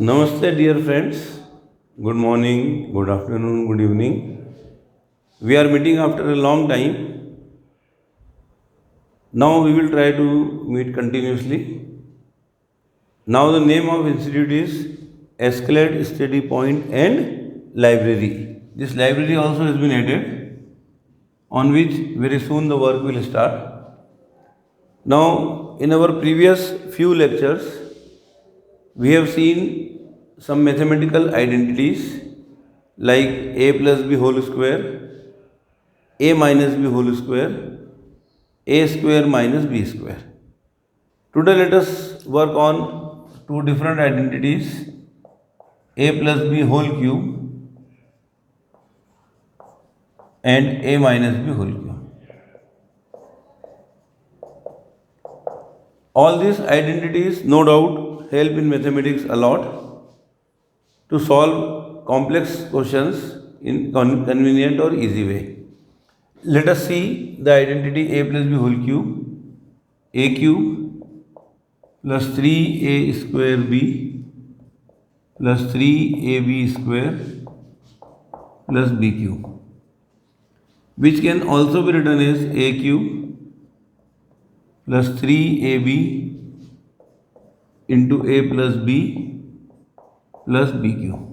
Namaste, dear friends. Good morning, good afternoon, good evening. We are meeting after a long time. Now we will try to meet continuously. Now the name of institute is Escalate Study Point and Library. This library also has been added, on which very soon the work will start. Now, in our previous few lectures, we have seen some mathematical identities like a plus b whole square, a minus b whole square, a square minus b square. Today let us work on two different identities, a plus b whole cube and a minus b whole cube. All these identities no doubt help in mathematics a lot to solve complex questions in convenient or easy way. Let us see the identity a plus b whole cube. A cube plus 3a square b plus 3ab square plus b cube, which can also be written as a cube plus 3ab into a plus b plus b cube.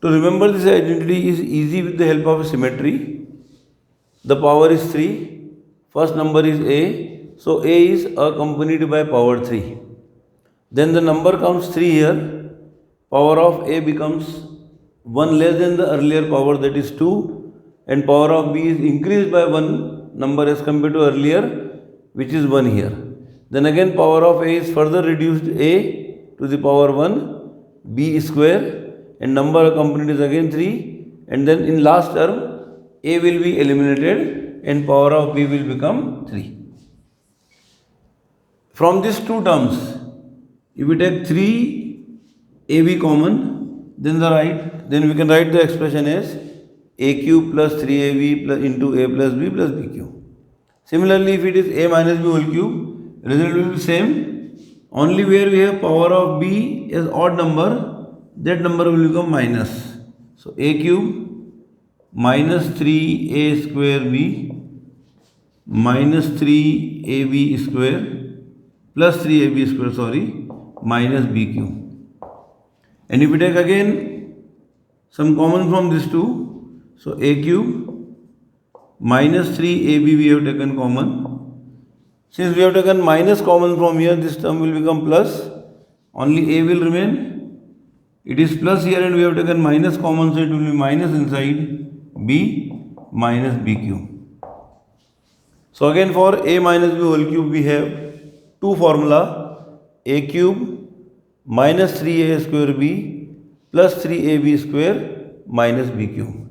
To remember this identity is easy with the help of symmetry. The power is 3. First number is a. So a is accompanied by power 3. Then the number comes 3 here. Power of a becomes 1 less than the earlier power, that is 2. And power of b is increased by 1 number as compared to earlier, which is 1 here. Then again power of a is further reduced, a to the power 1, b square, and number accompanied is again 3, and then in last term a will be eliminated and power of b will become 3. From these two terms, if we take 3ab common, then we can write the expression as a cube plus 3ab plus into a plus b plus b cube. Similarly, if it is a minus b whole cube, result will be same, only where we have power of b as odd number, that number will become minus. So a cube minus 3a square b minus 3ab square plus 3ab square minus b cube. And if we take again some common from these two, so a cube minus 3ab we have taken common. Since we have taken minus common from here, this term will become plus, only a will remain. It is plus here and we have taken minus common, so it will be minus inside b minus b cube. So again for a minus b whole cube we have two formula, a cube minus 3a square b plus 3ab square minus b cube.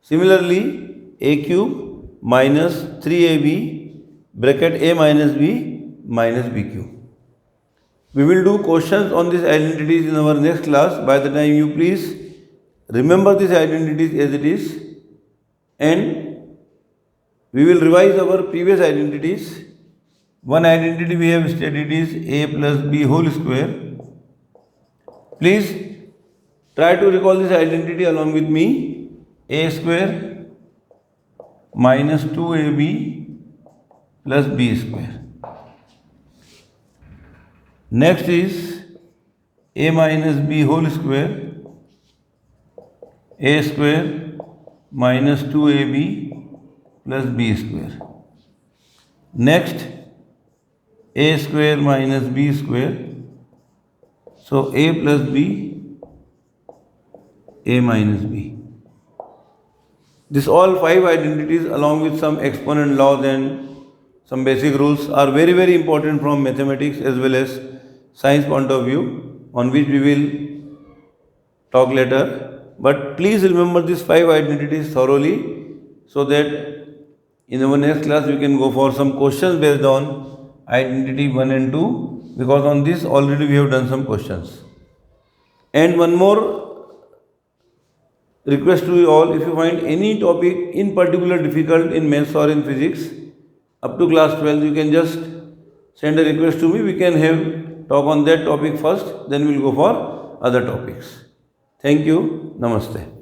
Similarly, a cube minus 3ab bracket a minus b minus b cube. We will do questions on these identities in our next class. By the time you please remember these identities as it is, and we will revise our previous identities. One identity we have studied is a plus b whole square. Please try to recall this identity along with me. A square minus 2ab plus b square. Next is a minus b whole square, a square minus 2ab plus b square. Next, a square minus b square, so a plus b, a minus b. This all 5 identities along with some exponent laws and some basic rules are very, very important from mathematics as well as science point of view, on which we will talk later. But please remember these 5 identities thoroughly, so that in our next class we can go for some questions based on identity 1 and 2, because on this already we have done some questions. And one more request to you all, if you find any topic in particular difficult in maths or in physics up to class 12, you can just send a request to me. We can have talk on that topic first, then we'll go for other topics. Thank you. Namaste.